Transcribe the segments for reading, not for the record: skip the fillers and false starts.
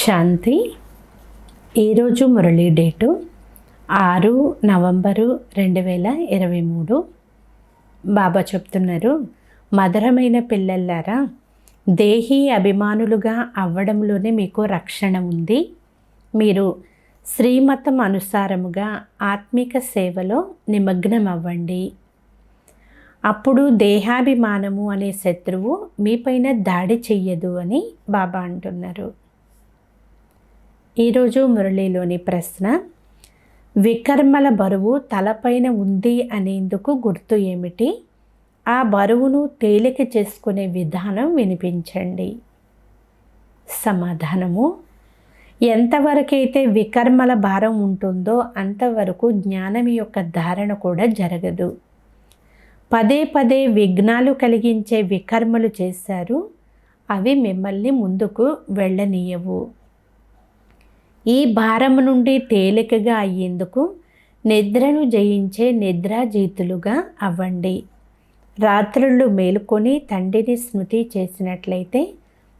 శాంతి. ఈరోజు Murali date 6 November 2023. బాబా చెప్తున్నారు, మధురమైన పిల్లల్లారా, దేహీ అభిమానులుగా అవ్వడంలోనే మీకు రక్షణ ఉంది. మీరు శ్రీమతం అనుసారముగా ఆత్మిక సేవలో నిమగ్నం అవ్వండి. అప్పుడు దేహాభిమానము అనే శత్రువు మీపైన దాడి చెయ్యదు అని బాబా అంటున్నారు. ఈరోజు మురళీలోని ప్రశ్న, వికర్మల బరువు తలపైన ఉంది అనేందుకు గుర్తు ఏమిటి? ఆ బరువును తేలిక చేసుకునే విధానం వినిపించండి. సమాధానము, ఎంతవరకైతే వికర్మల భారం ఉంటుందో అంతవరకు జ్ఞానం యొక్క ధారణ కూడా జరగదు. పదే పదే విఘ్నాలు కలిగించే వికర్మలు చేశారు, అవి మిమ్మల్ని ముందుకు వెళ్ళనీయవు. ఈ భారము నుండి తేలికగా అయ్యేందుకు నిద్రను జయించే నిద్రాజీతులుగా అవ్వండి. రాత్రుళ్ళు మేలుకొని తండ్రిని స్మృతి చేసినట్లయితే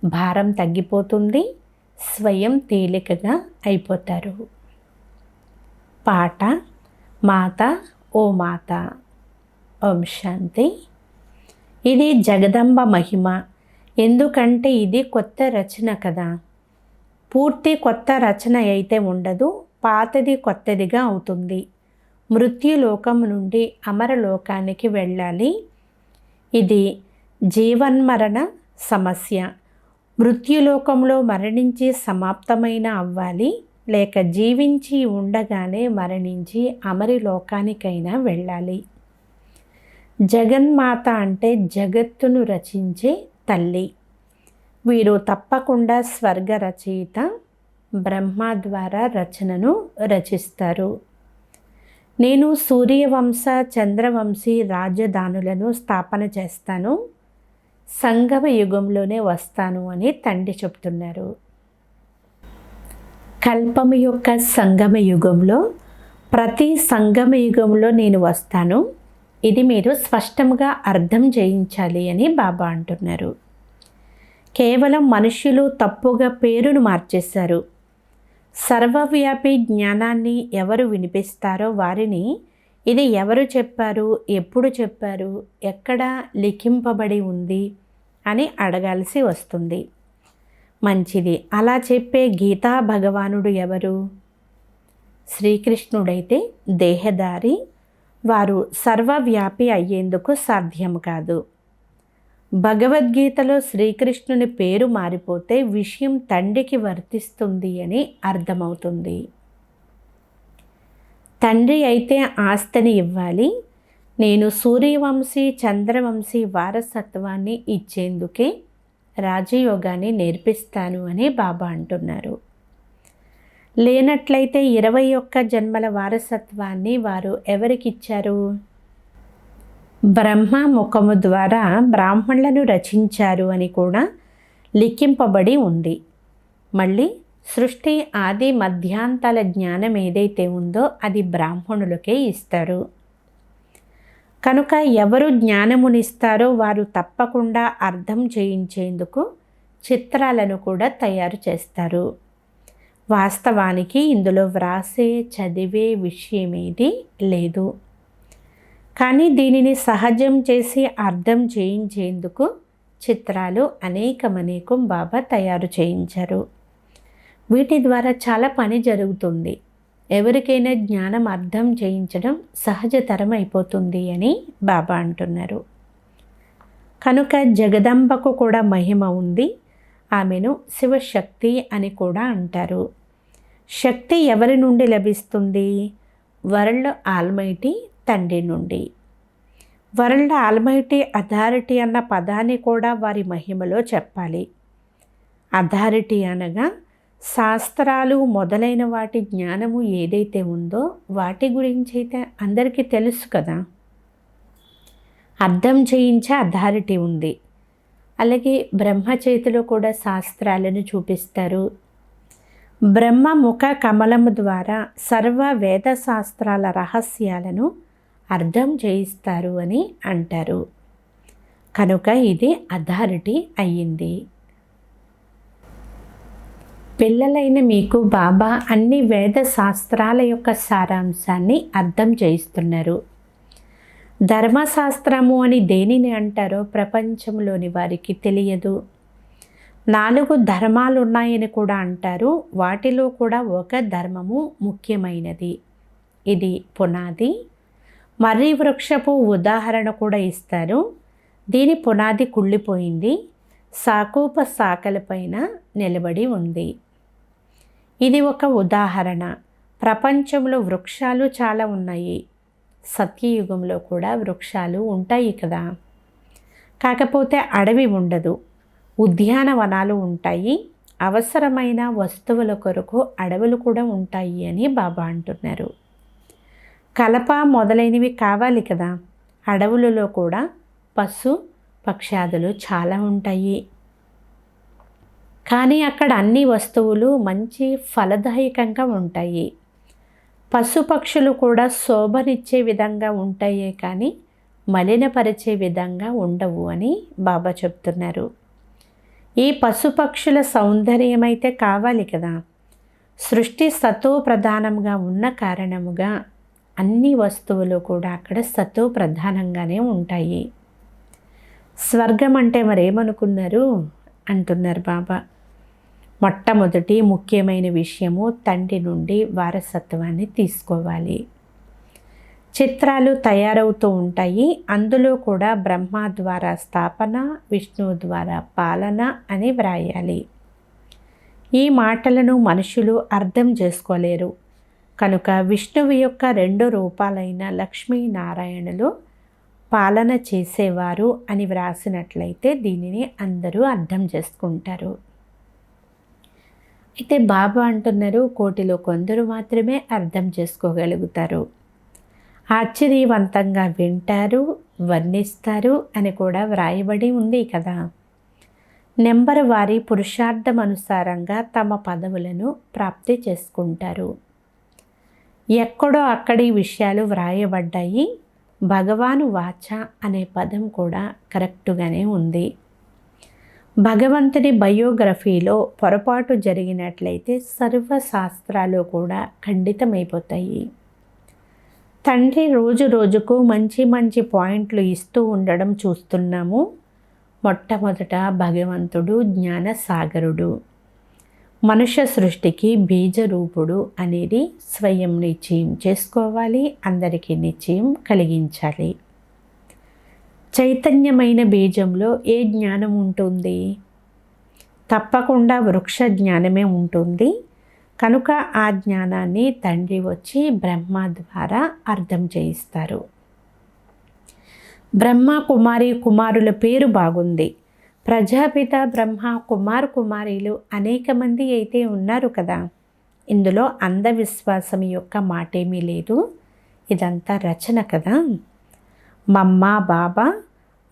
భారం తగ్గిపోతుంది, స్వయం తేలికగా అయిపోతారు. పాట. మాత ఓ మాత. ఓం శాంతి. ఇది జగదంబ మహిమ. ఎందుకంటే ఇది కొత్త రచన కదా. పూర్తి కొత్త రచన అయితే ఉండదు, పాతది కొత్తదిగా అవుతుంది. మృత్యులోకం నుండి అమరలోకానికి వెళ్ళాలి. ఇది జీవన్మరణ సమస్య. మృత్యులోకంలో మరణించి సమాప్తమైన అవ్వాలి, లేక జీవించి ఉండగానే మరణించి అమరి లోకానికైనా వెళ్ళాలి. జగన్మాత అంటే జగత్తును రచించే తల్లి. వీరు తప్పకుండా స్వర్గ రచయిత, బ్రహ్మ ద్వారా రచనను రచిస్తారు. నేను సూర్యవంశ చంద్రవంశీ రాజధానులను స్థాపన చేస్తాను, సంగమ యుగంలోనే వస్తాను అని తండ్రి చెప్తున్నారు. కల్పము యొక్క సంగమ యుగంలో, ప్రతి సంగమ యుగంలో నేను వస్తాను. ఇది మీరు స్పష్టంగా అర్థం చేయించాలి అని బాబా అంటున్నారు. కేవలం మనుష్యులు తప్పుగా పేరును మార్చేశారు. సర్వవ్యాపి జ్ఞానాన్ని ఎవరు వినిపిస్తారో వారిని ఇది ఎవరు చెప్పారు, ఎప్పుడు చెప్పారు, ఎక్కడ లిఖింపబడి ఉంది అని అడగాల్సి వస్తుంది. మంచిది. అలా చెప్పే గీతా భగవానుడు ఎవరు? శ్రీకృష్ణుడైతే దేహదారి. వారు సర్వవ్యాపి అయ్యేందుకు సాధ్యం కాదు. భగవద్గీతలో శ్రీకృష్ణుని పేరు మారిపోతే విషయం తండ్రికి వర్తిస్తుంది అని అర్థమవుతుంది. తండ్రి అయితే ఆస్తిని ఇవ్వాలి. నేను సూర్యవంశీ చంద్రవంశీ వారసత్వాన్ని ఇచ్చేందుకే రాజయోగాన్ని నేర్పిస్తాను అని బాబా అంటున్నారు. లేనట్లయితే 21 జన్మల వారసత్వాన్ని వారు ఎవరికిచ్చారు? బ్రహ్మ ముఖము ద్వారా బ్రాహ్మణులను రచించారు అని కూడా లిఖింపబడి ఉంది. మళ్ళీ సృష్టి ఆది మధ్యాంతాల జ్ఞానం ఏదైతే ఉందో అది బ్రాహ్మణులకే ఇస్తారు. కనుక ఎవరు జ్ఞానమునిస్తారో వారు తప్పకుండా అర్థం చేయించేందుకు చిత్రాలను కూడా తయారు చేస్తారు. వాస్తవానికి ఇందులో వ్రాసే చదివే విషయమేది లేదు. కానీ దీనిని సహజం చేసి అర్థం చేయించేందుకు చిత్రాలు అనేకం బాబా తయారు చేయించారు. వీటి ద్వారా చాలా పని జరుగుతుంది. ఎవరికైనా జ్ఞానం అర్థం చేయించడం సహజతరం అయిపోతుంది అని బాబా అంటున్నారు. కనుక జగదంబకు కూడా మహిమ ఉంది. ఆమెను శివశక్తి అని కూడా అంటారు. శక్తి ఎవరి నుండి లభిస్తుంది? వరల్డ్ ఆల్మైటీ తండ్రి నుండి. వరల్డ్ ఆల్మైటీ అథారిటీ అన్న పదాన్ని కూడా వారి మహిమలో చెప్పాలి. అథారిటీ అనగా శాస్త్రాలు మొదలైన వాటి జ్ఞానము ఏదైతే ఉందో వాటి గురించి అయితే అందరికీ తెలుసు కదా. అర్థం చేయించే అథారిటీ ఉంది. అలాగే బ్రహ్మ చేతిలో కూడా శాస్త్రాలను చూపిస్తారు. బ్రహ్మ ముఖ కమలము ద్వారా సర్వ వేద శాస్త్రాల రహస్యాలను అర్థం చేయిస్తారు అని అంటారు. కనుక ఇది అథారిటీ అయ్యింది. పిల్లలైన మీకు బాబా అన్ని వేద శాస్త్రాల యొక్క సారాంశాన్ని అర్థం చేయిస్తున్నారు. ధర్మశాస్త్రము అని దేనిని అంటారో ప్రపంచంలోని వారికి తెలియదు. 4 ధర్మాలు ఉన్నాయని కూడా అంటారు. వాటిలో కూడా ఒక ధర్మము ముఖ్యమైనది. ఇది పునాది. మర్రి వృక్షపు ఉదాహరణ కూడా ఇస్తారు. దీని పునాది కుళ్ళిపోయింది, సాకూప శాఖలపైన నిలబడి ఉంది. ఇది ఒక ఉదాహరణ. ప్రపంచంలో వృక్షాలు చాలా ఉన్నాయి. సత్యయుగంలో కూడా వృక్షాలు ఉంటాయి కదా. కాకపోతే అడవి ఉండదు, ఉద్యానవనాలు ఉంటాయి. అవసరమైన వస్తువుల కొరకు అడవులు కూడా ఉంటాయి అని బాబా అంటున్నారు. కలప మొదలైనవి కావాలి కదా. అడవులలో కూడా పశు పక్షాదులు చాలా ఉంటాయి. కానీ అక్కడ అన్ని వస్తువులు మంచి ఫలదాయకంగా ఉంటాయి. పశుపక్షులు కూడా శోభనిచ్చే విధంగా ఉంటాయే కానీ మలినపరిచే విధంగా ఉండవు అని బాబా చెప్తున్నారు. ఈ పశుపక్షుల సౌందర్యమైతే కావాలి కదా. సృష్టి సతో ప్రధానంగా ఉన్న కారణముగా అన్ని వస్తువులు కూడా అక్కడ సతో ప్రధానంగానే ఉంటాయి. స్వర్గం అంటే మరేమనుకున్నారు అంటున్నారు బాబా. మొట్టమొదటి ముఖ్యమైన విషయము తండ్రి నుండి వారసత్వాన్ని తీసుకోవాలి. చిత్రాలు తయారవుతూ ఉంటాయి. అందులో కూడా బ్రహ్మ ద్వారా స్థాపన, విష్ణువు ద్వారా పాలన అని వ్రాయాలి. ఈ మాటలను మనుషులు అర్థం చేసుకోలేరు. కనుక విష్ణువు యొక్క 2 రూపాలైన లక్ష్మీనారాయణులు పాలన చేసేవారు అని వ్రాసినట్లయితే దీనిని అందరూ అర్థం చేసుకుంటారు. అయితే బాబా అంటున్నారు, కోటిలో కొందరు మాత్రమే అర్థం చేసుకోగలుగుతారు. ఆశ్చర్యవంతంగా వింటారు, వర్ణిస్తారు అని కూడా వ్రాయబడి ఉంది కదా. నెంబర్ వారి పురుషార్థం అనుసారంగా తమ పదవులను ప్రాప్తి చేసుకుంటారు. ఎక్కడో అక్కడి విషయాలు వ్రాయబడ్డాయి. భగవాను వాచ అనే పదం కూడా కరెక్టుగానే ఉంది. భగవంతుని బయోగ్రఫీలో పొరపాటు జరిగినట్లయితే సర్వశాస్త్రాలు కూడా ఖండితమైపోతాయి. తండ్రి రోజు రోజుకు మంచి మంచి పాయింట్లు ఇస్తూ ఉండడం చూస్తున్నాము. మొట్టమొదట భగవంతుడు జ్ఞాన సాగరుడు, మనుష్య సృష్టికి బీజరూపుడు అనేది స్వయం నిశ్చయం చేసుకోవాలి. అందరికీ నిశ్చయం కలిగించాలి. చైతన్యమైన బీజంలో ఏ జ్ఞానం ఉంటుంది? తప్పకుండా వృక్ష జ్ఞానమే ఉంటుంది. కనుక ఆ జ్ఞానాన్ని తండ్రి వచ్చి బ్రహ్మ ద్వారా అర్థం చేయిస్తారు. బ్రహ్మ కుమారి కుమారుల పేరు బాగుంది. ప్రజాపిత బ్రహ్మ కుమార్ కుమారీలు అనేక మంది అయితే ఉన్నారు కదా. ఇందులో అంధవిశ్వాసం యొక్క మాటేమీ లేదు. ఇదంతా రచన కదా. మమ్మ, బాబా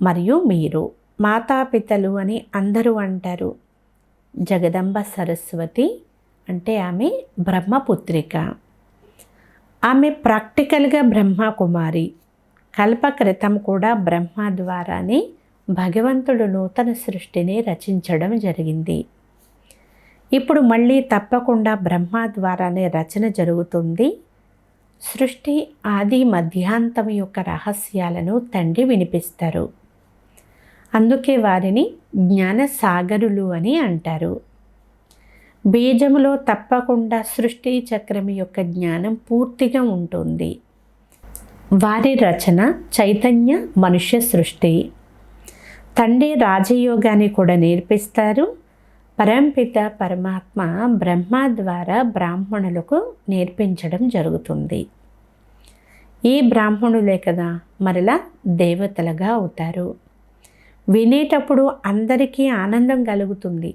మరియు మీరు మాతాపితలు అని అందరూ అంటారు. జగదంబ సరస్వతి అంటే ఆమె బ్రహ్మపుత్రిక. ఆమె ప్రాక్టికల్గా బ్రహ్మ కుమారి. కల్పక్రితం కూడా బ్రహ్మ ద్వారానే భగవంతుడు నూతన సృష్టిని రచించడం జరిగింది. ఇప్పుడు మళ్ళీ తప్పకుండా బ్రహ్మ ద్వారానే రచన జరుగుతుంది. సృష్టి ఆది మధ్యాంతం యొక్క రహస్యాలను తండ్రి వినిపిస్తారు. అందుకే వారిని జ్ఞానసాగరులు అని అంటారు. బీజములో తప్పకుండా సృష్టి చక్రం యొక్క జ్ఞానం పూర్తిగా ఉంటుంది. వారి రచన చైతన్య మనుష్య సృష్టి. తండ్రి రాజయోగాన్ని కూడా నేర్పిస్తారు. పరంపిత పరమాత్మ బ్రహ్మ ద్వారా బ్రాహ్మణులకు నేర్పించడం జరుగుతుంది. ఈ బ్రాహ్మణులే కదా మరలా దేవతలుగా అవుతారు. వినేటప్పుడు అందరికీ ఆనందం కలుగుతుంది.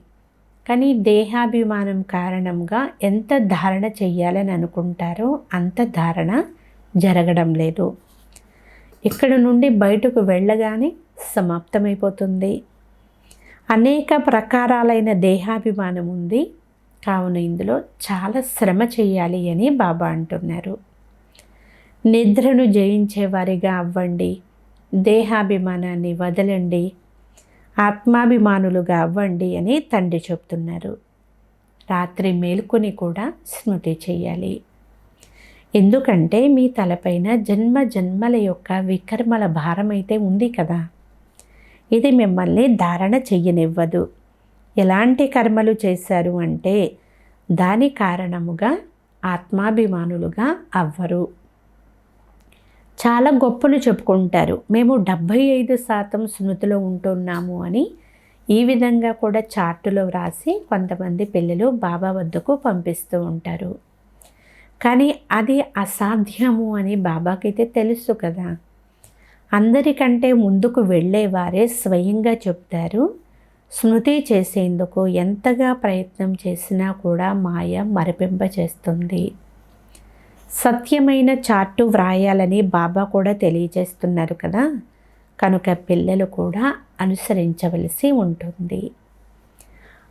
కానీ దేహాభిమానం కారణంగా ఎంత ధారణ చెయ్యాలని అనుకుంటారో అంత ధారణ జరగడం లేదు. ఇక్కడ నుండి బయటకు వెళ్ళగానే సమాప్తమైపోతుంది. అనేక ప్రకారాలైన దేహాభిమానం ఉంది. కావున ఇందులో చాలా శ్రమ చేయాలి అని బాబా అంటున్నారు. నిద్రను జయించేవారిగా అవ్వండి. దేహాభిమానాన్ని వదలండి. ఆత్మాభిమానులుగా అవ్వండి అని తండ్రి చెప్తున్నారు. రాత్రి మేల్కొని కూడా స్మృతి చేయాలి. ఎందుకంటే మీ తలపైన జన్మ జన్మల యొక్క వికర్మల భారం అయితే ఉంది కదా. ఇది మిమ్మల్ని ధారణ చెయ్యనివ్వదు. ఎలాంటి కర్మలు చేశారు అంటే దాని కారణముగా ఆత్మాభిమానులుగా అవ్వరు. చాలా గొప్పలు చెప్పుకుంటారు, మేము 75% స్మృతిలో ఉంటున్నాము అని. ఈ విధంగా కూడా చార్టులో వ్రాసి కొంతమంది పిల్లలు బాబా వద్దకు పంపిస్తూ ఉంటారు. కానీ అది అసాధ్యము అని బాబాకైతే తెలుసు కదా. అందరికంటే ముందుకు వెళ్ళేవారే స్వయంగా చెప్తారు, స్మృతి చేసేందుకు ఎంతగా ప్రయత్నం చేసినా కూడా మాయ మరిపింపచేస్తుంది. సత్యమైన చార్టు వ్రాయాలని బాబా కూడా తెలియజేస్తున్నారు కదా. కనుక పిల్లలు కూడా అనుసరించవలసి ఉంటుంది.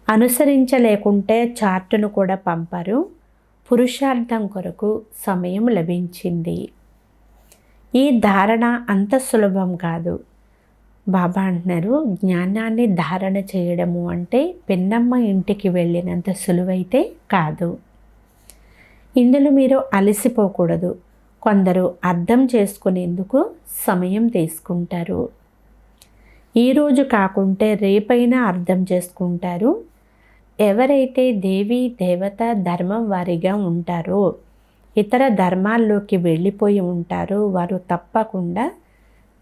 అనుసరించలేకుంటే చార్టును కూడా పంపరు. పురుషార్థం కొరకు సమయం లభించింది. ఈ ధారణ అంత సులభం కాదు. బాబా అంటున్నారు, జ్ఞానాన్ని ధారణ చేయడము అంటే పిన్నమ్మ ఇంటికి వెళ్ళినంత సులువైతే కాదు. ఇందులో మీరు అలసిపోకూడదు. కొందరు అర్థం చేసుకునేందుకు సమయం తీసుకుంటారు. ఈరోజు కాకుంటే రేపైనా అర్థం చేసుకుంటారు. ఎవరైతే దేవీ దేవత ధర్మం వారిగా ఉంటారో, ఇతర ధర్మాల్లోకి వెళ్ళిపోయి ఉంటారో వారు తప్పకుండా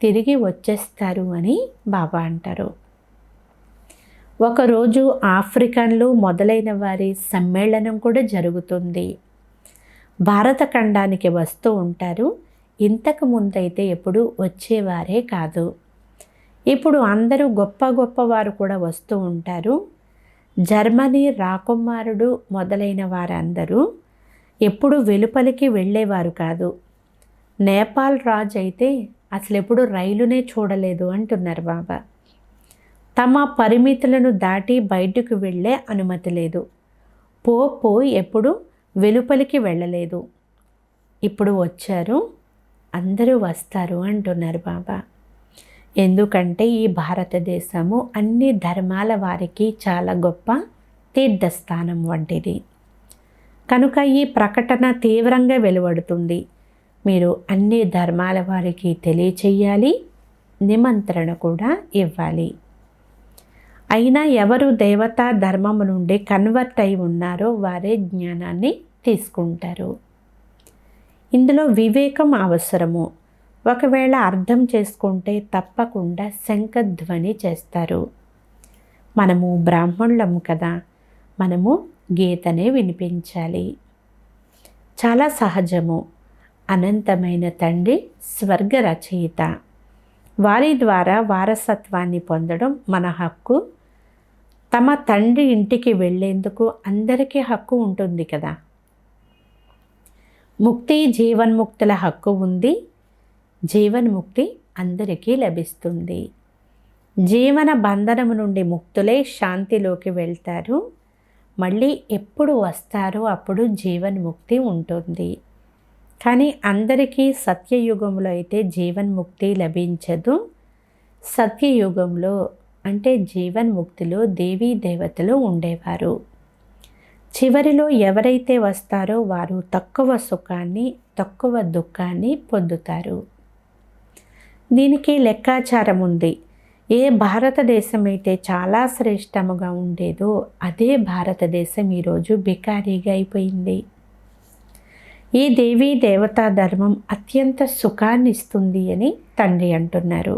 తిరిగి వచ్చేస్తారు అని బాబా అంటారు. ఒకరోజు ఆఫ్రికన్లు మొదలైన వారి సమ్మేళనం కూడా జరుగుతుంది. భారత ఖండానికి వస్తూ ఉంటారు. ఇంతకు ముందైతే ఎప్పుడు వచ్చేవారే కాదు. ఇప్పుడు అందరూ గొప్ప గొప్ప వారు కూడా వస్తూ ఉంటారు. జర్మనీ రాకుమారుడు మొదలైన వారందరూ ఎప్పుడు వెలుపలికి వెళ్ళేవారు కాదు. నేపాల్ రాజు అయితే అసలు ఎప్పుడు రైలునే చూడలేదు అంటున్నారు బాబా. తమ పరిమితులను దాటి బయటకు వెళ్ళే అనుమతి లేదు. పోపు ఎప్పుడు వెలుపలికి వెళ్ళలేదు. ఇప్పుడు వచ్చారు, అందరూ వస్తారు అంటున్నారు బాబా. ఎందుకంటే ఈ భారతదేశము అన్ని ధర్మాల వారికి చాలా గొప్ప తీర్థస్థానం వంటిది. కనుక ఈ ప్రకటన తీవ్రంగా వెలువడుతుంది. మీరు అన్ని ధర్మాల వారికి తెలియచేయాలి, నిమంత్రణ కూడా ఇవ్వాలి. అయినా ఎవరు దేవతా ధర్మము నుండి కన్వర్ట్ అయి ఉన్నారో వారే జ్ఞానాన్ని తీసుకుంటారు. ఇందులో వివేకం అవసరము. ఒకవేళ అర్థం చేసుకుంటే తప్పకుండా శంఖధ్వని చేస్తారు. మనము బ్రాహ్మణులము కదా, మనము గీతనే వినిపించాలి. చాలా సహజము. అనంతమైన తండ్రి స్వర్గ రచయిత. వారి ద్వారా వారసత్వాన్ని పొందడం మన హక్కు. తమ తండ్రి ఇంటికి వెళ్ళేందుకు అందరికీ హక్కు ఉంటుంది కదా. ముక్తి జీవన్ముక్తుల హక్కు ఉంది. జీవన్ముక్తి అందరికీ లభిస్తుంది. జీవన బంధనము నుండి ముక్తులై శాంతిలోకి వెళ్తారు. మళ్ళీ ఎప్పుడు వస్తారో అప్పుడు జీవన్ముక్తి ఉంటుంది. కానీ అందరికీ సత్యయుగంలో అయితే జీవన్ముక్తి లభించదు. సత్యయుగంలో అంటే జీవన్ముక్తిలో దేవీ దేవతలు ఉండేవారు. చివరిలో ఎవరైతే వస్తారో వారు తక్కువ సుఖాన్ని, తక్కువ దుఃఖాన్ని పొందుతారు. దీనికి లెక్కాచారం ఉంది. ఏ భారతదేశం అయితే చాలా శ్రేష్టముగా ఉండేదో అదే భారతదేశం ఈరోజు బికారీగా అయిపోయింది. ఈ దేవీ దేవతా ధర్మం అత్యంత సుఖాన్ని ఇస్తుంది అని తండ్రి అంటున్నారు.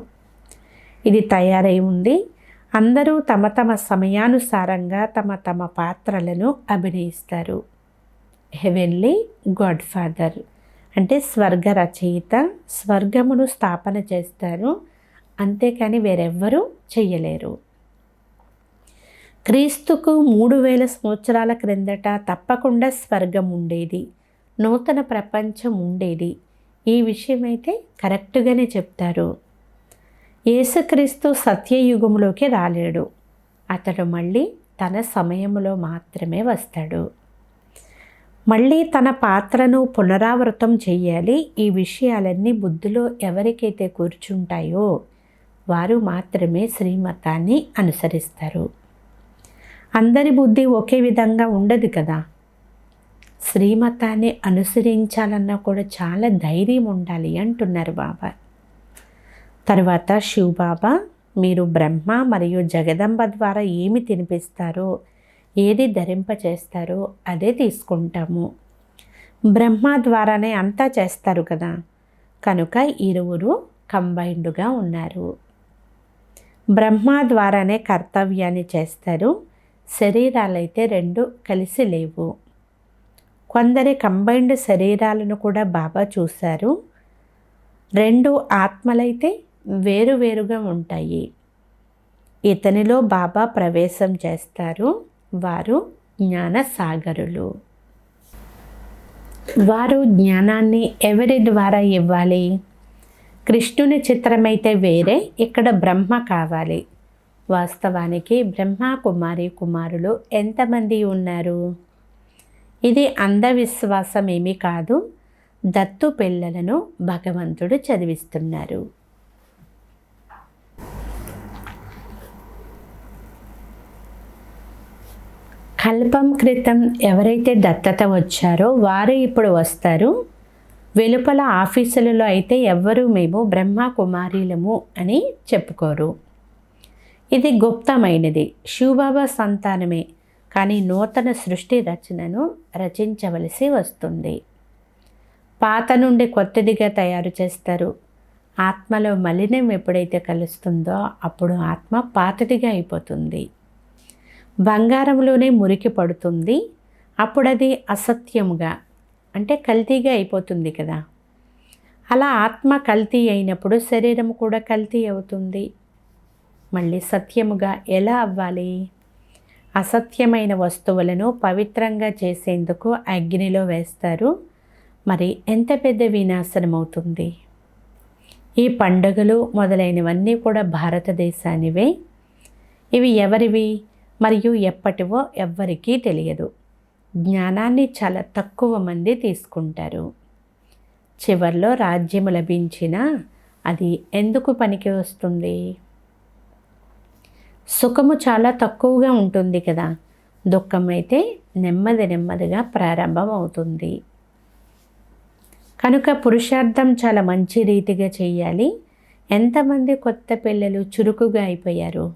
ఇది తయారై ఉంది. అందరూ తమ తమ సమయానుసారంగా తమ తమ పాత్రలను అభినయిస్తారు. హెవెన్లీ గాడ్ ఫాదర్ అంటే స్వర్గ రచయిత స్వర్గమును స్థాపన చేస్తారు. అంతేకాని వేరెవ్వరూ చెయ్యలేరు. క్రీస్తుకు 3000 సంవత్సరాల క్రిందట తప్పకుండా స్వర్గం ఉండేది, నూతన ప్రపంచం ఉండేది. ఈ విషయమైతే కరెక్ట్గానే చెప్తారు. యేసుక్రీస్తు సత్యయుగంలోకి రాలేడు. అతడు మళ్ళీ తన సమయంలో మాత్రమే వస్తాడు. మళ్ళీ తన పాత్రను పునరావృతం చెయ్యాలి. ఈ విషయాలన్నీ బుద్ధిలో ఎవరికైతే కూర్చుంటాయో వారు మాత్రమే శ్రీమతాన్ని అనుసరిస్తారు. అందరి బుద్ధి ఒకే విధంగా ఉండదు కదా. శ్రీమతాన్ని అనుసరించాలన్నా కూడా చాలా ధైర్యం ఉండాలి అంటున్నారు బాబా. తర్వాత శివబాబా, మీరు బ్రహ్మ మరియు జగదంబ ద్వారా ఏమి తినిపిస్తారో, ఏది ధరింపచేస్తారో అదే తీసుకుంటాము. బ్రహ్మ ద్వారానే అంతా చేస్తారు కదా, కనుక ఇరువురు కంబైన్డ్గా ఉన్నారు. బ్రహ్మ ద్వారానే కర్తవ్యాన్ని చేస్తారు. శరీరాలైతే రెండు కలిసి లేవు. కొందరి కంబైన్డ్ శరీరాలను కూడా బాబా చూశారు. రెండు ఆత్మలైతే వేరువేరుగా ఉంటాయి. ఇతనిలో బాబా ప్రవేశం చేస్తారు. వారు జ్ఞానసాగరులు. వారు జ్ఞానాన్ని ఎవరి ద్వారా ఇవ్వాలి? కృష్ణుని చిత్రమైతే వేరే, ఇక్కడ బ్రహ్మ కావాలి. వాస్తవానికి బ్రహ్మ కుమారి కుమారులు ఎంతమంది ఉన్నారు? ఇది అంధవిశ్వాసం ఏమీ కాదు. దత్తు పిల్లలను భగవంతుడు చదివిస్తున్నారు. కల్పం క్రితం ఎవరైతే దత్తత వచ్చారో వారు ఇప్పుడు వస్తారు. వెలుపల ఆఫీసులలో అయితే ఎవ్వరూ మేము బ్రహ్మ కుమారీలము అని చెప్పుకోరు. ఇది గుప్తమైనది. శివబాబా సంతానమే, కానీ నూతన సృష్టి రచనను రచించవలసి వస్తుంది. పాత నుండి కొత్తదిగా తయారు చేస్తారు. ఆత్మలో మలినం ఎప్పుడైతే కలుస్తుందో అప్పుడు ఆత్మ పాతదిగా అయిపోతుంది. బంగారంలోనే మురికి పడుతుంది. అప్పుడు అది అసత్యముగా, అంటే కల్తీగా అయిపోతుంది కదా. అలా ఆత్మ కల్తీ అయినప్పుడు శరీరం కూడా కల్తీ అవుతుంది. మళ్ళీ సత్యముగా ఎలా అవ్వాలి? అసత్యమైన వస్తువులను పవిత్రంగా చేసేందుకు అగ్నిలో వేస్తారు. మరి ఎంత పెద్ద వినాశనం అవుతుంది. ఈ పండుగలు మొదలైనవన్నీ కూడా భారతదేశానివే. ఇవి ఎవరివి మరియు ఎప్పటివో ఎవ్వరికీ తెలియదు. జ్ఞానాన్ని చాలా తక్కువ మంది తీసుకుంటారు. చివర్లో రాజ్యము లభించినా అది ఎందుకు పనికి వస్తుంది? సుఖము చాలా తక్కువగా ఉంటుంది కదా. దుఃఖం అయితే నెమ్మదిగా ప్రారంభం అవుతుంది. కనుక పురుషార్థం చాలా మంచి రీతిగా చేయాలి. ఎంతమంది కొత్త పిల్లలు చురుకుగా అయిపోయారు.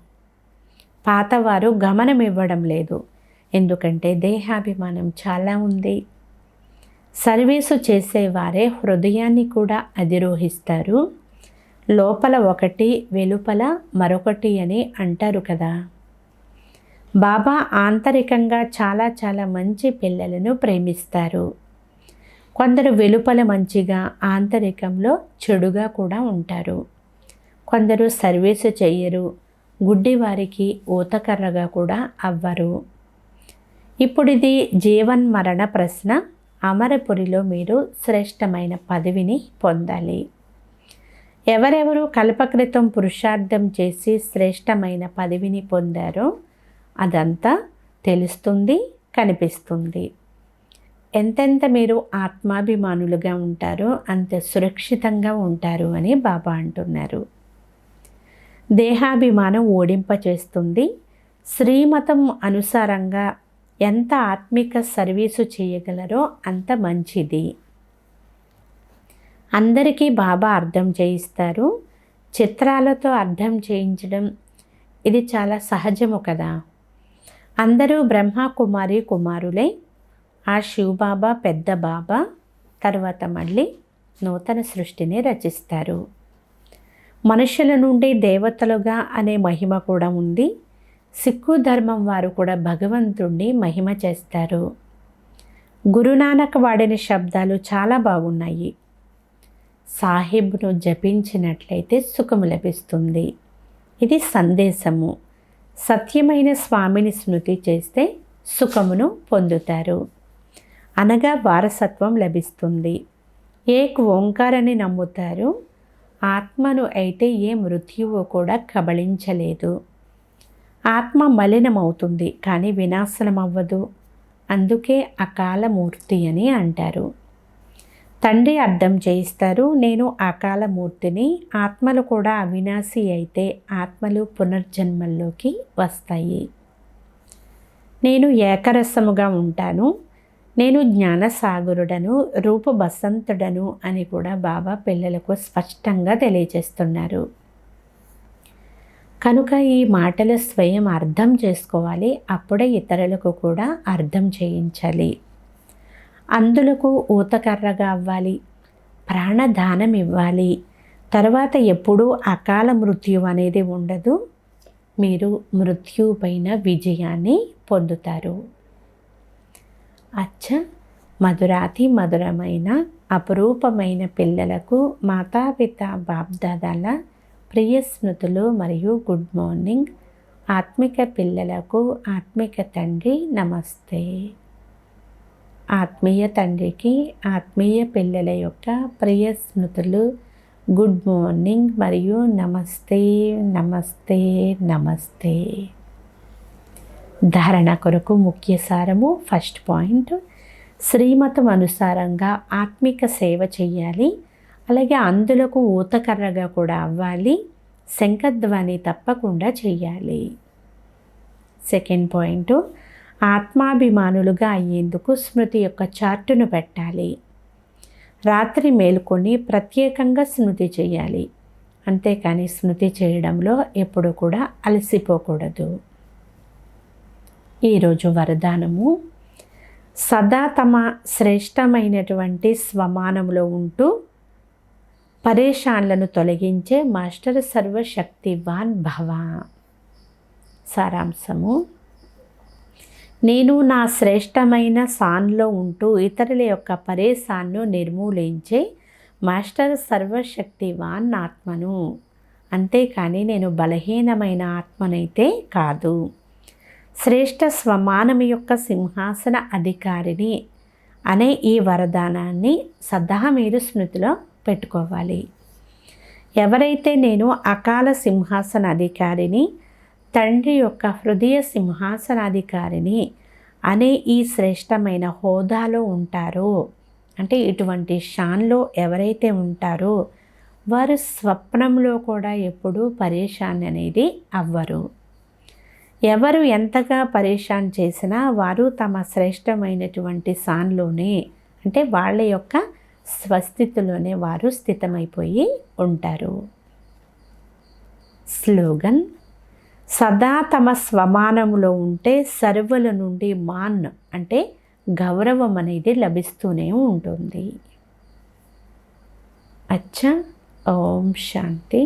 పాతవారు గమనం ఇవ్వడం లేదు. ఎందుకంటే దేహాభిమానం చాలా ఉంది. సర్వీసు చేసేవారే హృదయాన్ని కూడా అధిరోహిస్తారు. లోపల ఒకటి, వెలుపల మరొకటి అని అంటారు కదా. బాబా ఆంతరికంగా చాలా చాలా మంచి పిల్లలను ప్రేమిస్తారు. కొందరు వెలుపల మంచిగా, ఆంతరికంలో చెడుగా కూడా ఉంటారు. కొందరు సర్వీసు చెయ్యరు, గుడ్డివారికి ఊతకర్రగా కూడా అవ్వరు. ఇప్పుడు ఇది జీవన్మరణ ప్రశ్న. అమరపురిలో మీరు శ్రేష్టమైన పదవిని పొందాలి. ఎవరెవరు కల్పకృతం పురుషార్థం చేసి శ్రేష్టమైన పదవిని పొందారో అదంతా తెలుస్తుంది, కనిపిస్తుంది. ఎంతెంత మీరు ఆత్మాభిమానులుగా ఉంటారో అంత సురక్షితంగా ఉంటారు అని బాబా అంటున్నారు. దేహాభిమానం ఓడింపచేస్తుంది. శ్రీమతం అనుసారంగా ఎంత ఆత్మిక సర్వీసు చేయగలరో అంత మంచిది. అందరికీ బాబా అర్థం చేయిస్తారు. చిత్రాలతో అర్థం చేయించడం ఇది చాలా సహజము కదా. అందరూ బ్రహ్మ కుమారి కుమారులే. ఆ శివబాబా పెద్ద బాబా తర్వాత మళ్ళీ నూతన సృష్టిని రచిస్తారు. మనుషుల నుండి దేవతలుగా అనే మహిమ కూడా ఉంది. సిక్కు ధర్మం వారు కూడా భగవంతుణ్ణి మహిమ చేస్తారు. గురునానక్ వాడిన శబ్దాలు చాలా బాగున్నాయి. సాహిబ్ను జపించినట్లయితే సుఖము లభిస్తుంది. ఇది సందేశము. సత్యమైన స్వామిని స్మృతి చేస్తే సుఖమును పొందుతారు, అనగా వారసత్వం లభిస్తుంది. ఏక్ ఓంకారని నమ్ముతారు. ఆత్మను అయితే ఏ మృత్యువు కూడా కబళించలేదు. ఆత్మ మలినమవుతుంది కానీ వినాశనం అవ్వదు. అందుకే అకాలమూర్తి అని అంటారు. తండ్రి అర్థం చేయిస్తారు, నేను అకాలమూర్తిని. ఆత్మలు కూడా అవినాశి అయితే ఆత్మలు పునర్జన్మల్లోకి వస్తాయి. నేను ఏకరసముగా ఉంటాను, నేను జ్ఞానసాగరుడను, రూపబసంతుడను అని కూడా బాబా పిల్లలకు స్పష్టంగా తెలియజేస్తున్నారు. కనుక ఈ మాటలు స్వయం అర్థం చేసుకోవాలి, అప్పుడే ఇతరులకు కూడా అర్థం చేయించాలి. అందులకు ఊతకర్రగా అవ్వాలి, ప్రాణదానం ఇవ్వాలి. తర్వాత ఎప్పుడూ అకాల మృత్యు అనేది ఉండదు, మీరు మృత్యు పైన విజయాన్ని పొందుతారు. మధురాతి మధురమైన అపురూపమైన పిల్లలకు మాతాపిత బాప్దాదాల ప్రియ స్మృతులు మరియు గుడ్ మార్నింగ్. ఆత్మిక పిల్లలకు ఆత్మిక తండ్రి నమస్తే. ఆత్మీయ తండ్రికి ఆత్మీయ పిల్లల యొక్క ప్రియ స్మృతులు, గుడ్ మార్నింగ్ మరియు నమస్తే నమస్తే నమస్తే. ధారణ కొరకు ముఖ్య సారము. ఫస్ట్ పాయింట్, శ్రీమతం అనుసారంగా ఆత్మిక సేవ చేయాలి, అలాగే అందులకు ఊతకర్రగా కూడా అవ్వాలి, శంఖధ్వని తప్పకుండా చేయాలి. సెకండ్ పాయింట్, ఆత్మాభిమానులుగా అయ్యేందుకు స్మృతి యొక్క చార్టును పెట్టాలి. రాత్రి మేలుకొని ప్రత్యేకంగా స్మృతి చేయాలి, అంతేకాని స్మృతి చేయడంలో ఎప్పుడు కూడా అలసిపోకూడదు. ఈరోజు వరదానము, సదా తమ శ్రేష్టమైనటువంటి స్వమానంలో ఉంటూ పరేషాన్లను తొలగించే మాస్టర్ సర్వశక్తివాన్ భవ. సారాంశము, నేను నా శ్రేష్టమైన సాన్లో ఉంటూ ఇతరుల యొక్క పరేషాన్ను నిర్మూలించే మాస్టర్ సర్వశక్తివాన్ ఆత్మను, అంతేకాని నేను బలహీనమైన ఆత్మనైతే కాదు. శ్రేష్ఠ స్వమానం యొక్క సింహాసన అధికారిని అనే ఈ వరదానాన్ని సదా మీరు స్మృతిలో పెట్టుకోవాలి. ఎవరైతే నేను అకాల సింహాసన అధికారిని, తండ్రి యొక్క హృదయ సింహాసనాధికారిని అనే ఈ శ్రేష్టమైన హోదాలో ఉంటారో, అంటే ఇటువంటి షాన్లో ఎవరైతే ఉంటారో వారు స్వప్నంలో కూడా ఎప్పుడూ పరేషాన్ అనేది అవ్వరు. ఎవరు ఎంతగా పరేషాన్ చేసినా వారు తమ శ్రేష్టమైనటువంటి సాన్లోనే, అంటే వాళ్ళ యొక్క స్వస్థితిలోనే వారు స్థితమైపోయి ఉంటారు. స్లోగన్, సదా తమ స్వమానములో ఉంటే సర్వుల నుండి మాన్ అంటే గౌరవం అనేది లభిస్తూనే ఉంటుంది. ఓం శాంతి.